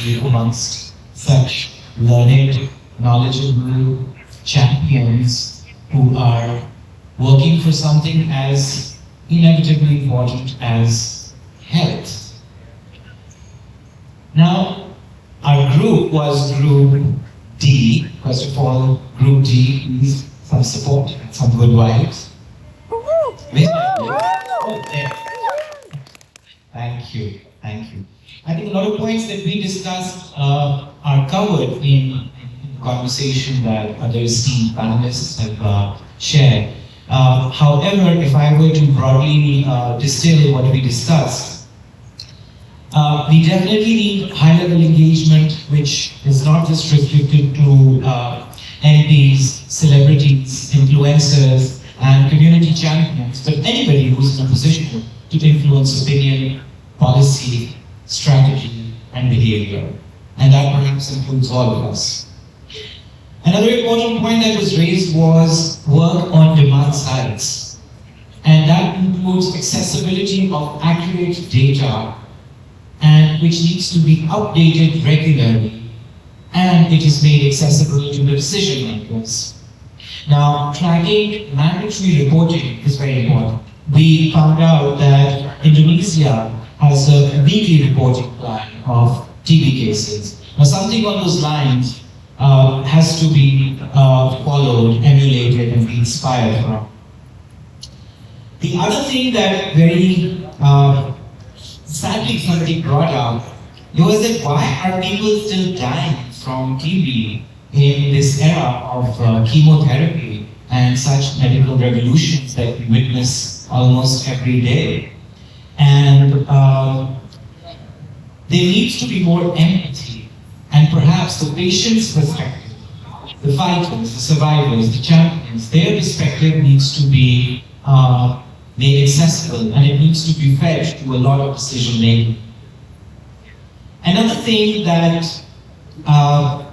be amongst such learned, knowledgeable champions who are working for something as inevitably important as health. Now, our group was Group D. First of all, Group D needs some support, some good vibes. Oh, there. Thank you, thank you. I think a lot of points that we discussed are covered in the conversation that other esteemed panelists have shared. However, if I were to broadly distill what we discussed, we definitely need high-level engagement, which is not just restricted to MPs, celebrities, influencers, and community champions, but anybody who's in a position to influence opinion, policy, strategy, and behavior. And that perhaps includes all of us. Another important point that was raised was work on demand sides. And that includes accessibility of accurate data, and which needs to be updated regularly, and it is made accessible to the decision makers. Now, tracking mandatory reporting is very important. We found out that Indonesia has a weekly reporting plan of TB cases. Now, something on those lines has to be followed, emulated, and be inspired from. The other thing that very sadly somebody brought up was that why are people still dying from TB in this era of chemotherapy and such medical revolutions that we witness almost every day? And there needs to be more empathy, and perhaps the patient's perspective, the fighters, the survivors, the champions, their perspective needs to be made accessible, and it needs to be fed to a lot of decision making. Another thing that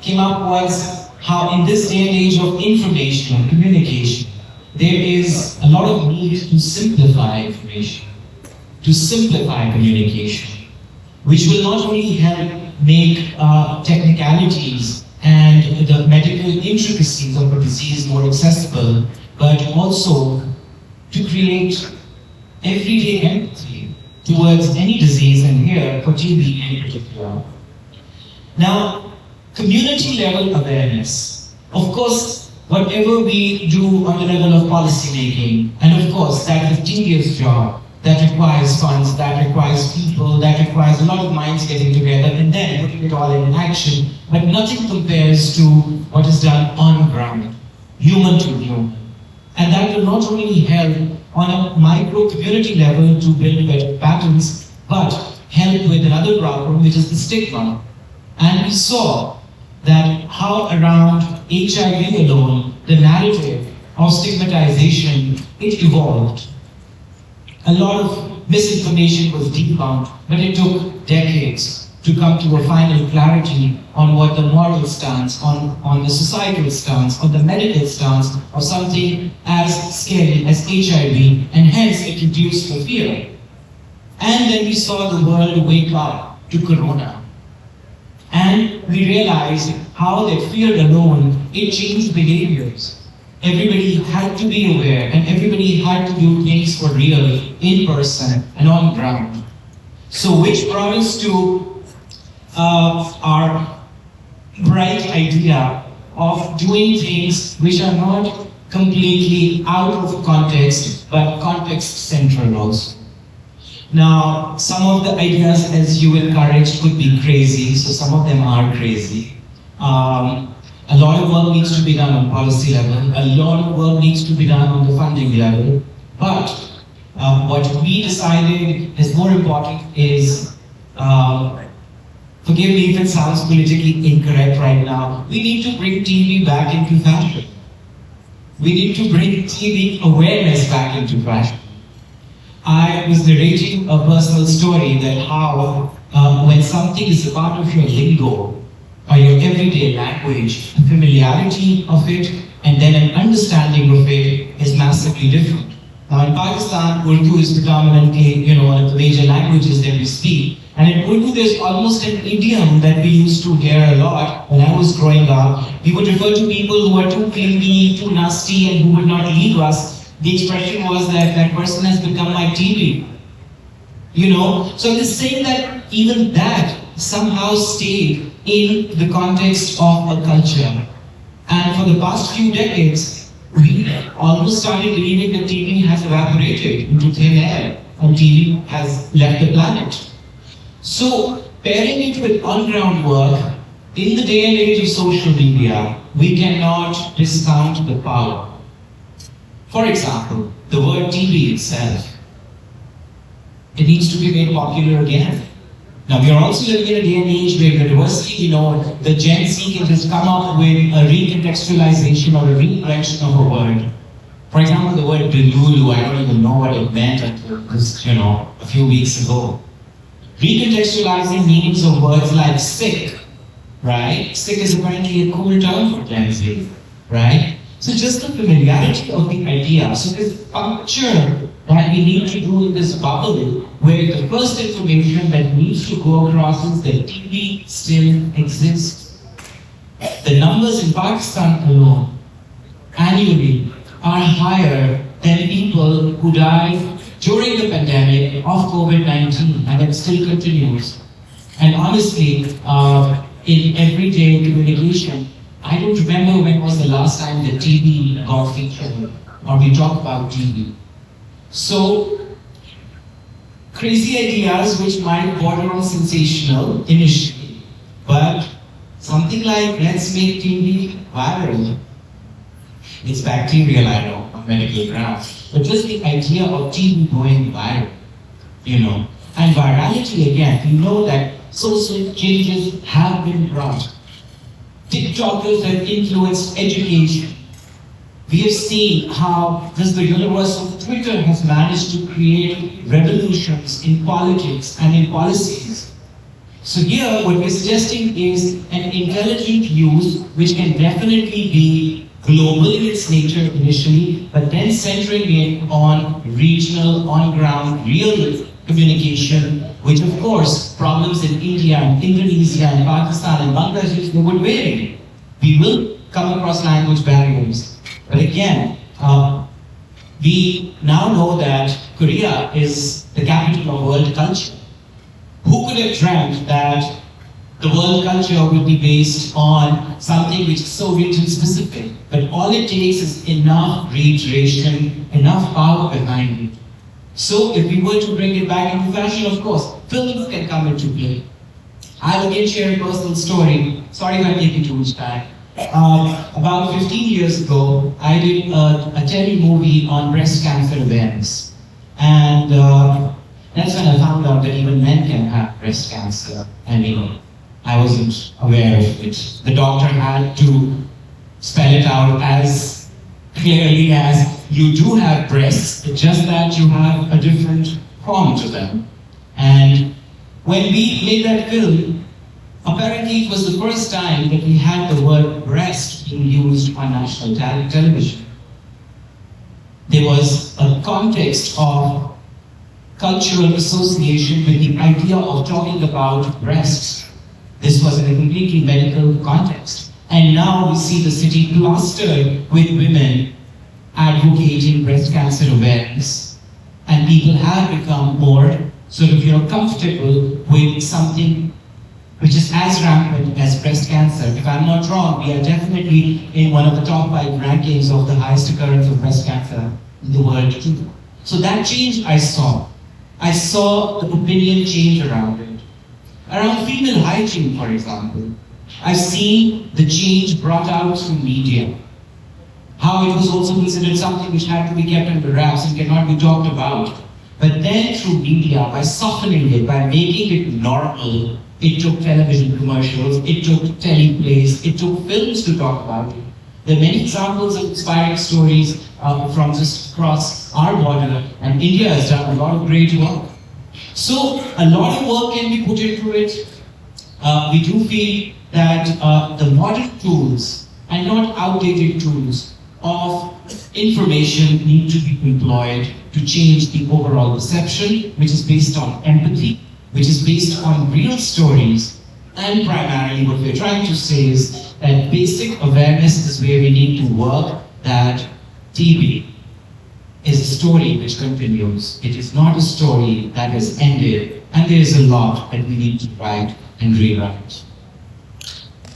came up was how in this day and age of information and communication, there is a lot of need to simplify information, to simplify communication, which will not only help make technicalities and the medical intricacies of a disease more accessible, but also to create everyday empathy towards any disease, and here for TB in particular. Now, community level awareness. Of course, whatever we do on the level of policy making, and of course, that is a tedious job, that requires funds, that requires people, that requires a lot of minds getting together and then putting it all in action, but nothing compares to what is done on ground, human to human. And that will not only help on a micro community level to build better patterns, but help with another problem, which is the stigma. And we saw that how around HIV alone, the narrative of stigmatization, it evolved. A lot of misinformation was debunked, but it took decades to come to a final clarity on what the moral stance, on the societal stance, on the medical stance of something as scary as HIV, and hence it reduced the fear. And then we saw the world wake up to Corona. And we realized how that fear alone, it changed behaviors. Everybody had to be aware, and everybody had to do things for real, in person, and on ground. So which brought us to our bright idea of doing things which are not completely out of context, but context central also. Now, some of the ideas, as you encouraged, could be crazy, so some of them are crazy. A lot of work needs to be done on policy level, a lot of work needs to be done on the funding level, but what we decided is more important is, forgive me if it sounds politically incorrect right now, we need to bring TV back into fashion. We need to bring TV awareness back into fashion. I was narrating a personal story that how when something is a part of your lingo, or your everyday language, the familiarity of it, and then an understanding of it is massively different. Now in Pakistan, Urdu is predominantly, one of the major languages that we speak, And in Urdu, there's almost an idiom that we used to hear a lot when I was growing up. We would refer to people who are too clingy, too nasty, and who would not leave us. The expression was that that person has become my TV. You know, so I'm just saying that even that somehow stayed in the context of a culture. And for the past few decades, we almost started believing that TV has evaporated into thin air and TV has left the planet. So, pairing it with on-ground work, in the day and age of social media, we cannot discount the power. For example, the word TV itself, it needs to be made popular again. Now, we are also living in a day and age where universally, the Gen Z can just come up with a recontextualization or a reinvention of a word. For example, the word Delulu, I don't even know what it meant until just, a few weeks ago. Recontextualizing meanings of words like sick, right? Sick is apparently a cool term for Gen Z, right? So just the familiarity of the idea. So this puncture that we need to do in this bubble, where the first information that needs to go across is that TB still exists. The numbers in Pakistan alone, annually, are higher than people who died during the pandemic of COVID-19, and it still continues. And honestly, in everyday communication, I don't remember when was the last time that TB got featured, or we talk about TB. So, crazy ideas which might border on sensational initially, but something like, let's make TB viral. It's bacterial, I know, on medical grounds. But just the idea of TB going viral, And virality, again, we know that social changes have been brought. TikTokers have influenced education. We have seen how just the universe of Twitter has managed to create revolutions in politics and in policies. So here, what we're suggesting is an intelligent use which can definitely be global in its nature initially, but then centering in on regional, on-ground, real communication, which of course, problems in India and Indonesia and Pakistan and Bangladesh, they would vary. We will come across language barriers. But again, we now know that Korea is the capital of world culture. Who could have dreamt that the world culture will be based on something which is so region-specific? But all it takes is enough reiteration, enough power behind it. So if we were to bring it back into fashion, of course, films can come into play. I'll again share a personal story. Sorry if I'm taking too much time. About 15 years ago, I did a tele-movie on breast cancer awareness. And that's when I found out that even men can have breast cancer. And I wasn't aware of it. The doctor had to spell it out as clearly as you do have breasts, it's just that you have a different form to them. And when we made that film, apparently it was the first time that we had the word breast being used on national television. There was a context of cultural association with the idea of talking about breasts. This was in a completely medical context. And now we see the city plastered with women advocating breast cancer awareness. And people have become more comfortable with something which is as rampant as breast cancer. If I'm not wrong, we are definitely in one of the top 5 rankings of the highest occurrence of breast cancer in the world too. So that change I saw. I saw the opinion change around it. Around female hygiene, for example, I've seen the change brought out through media. How it was also considered something which had to be kept under wraps and cannot be talked about. But then through media, by softening it, by making it normal, it took television commercials, it took teleplays, it took films to talk about it. There are many examples of inspiring stories from just across our border, and India has done a lot of great work. So a lot of work can be put into it. We do feel that the modern tools, and not outdated tools, of information need to be employed to change the overall perception, which is based on empathy, which is based on real stories. And primarily what we're trying to say is that basic awareness is where we need to work, that TB is a story which continues. It is not a story that has ended, and there is a lot that we need to write and rewrite.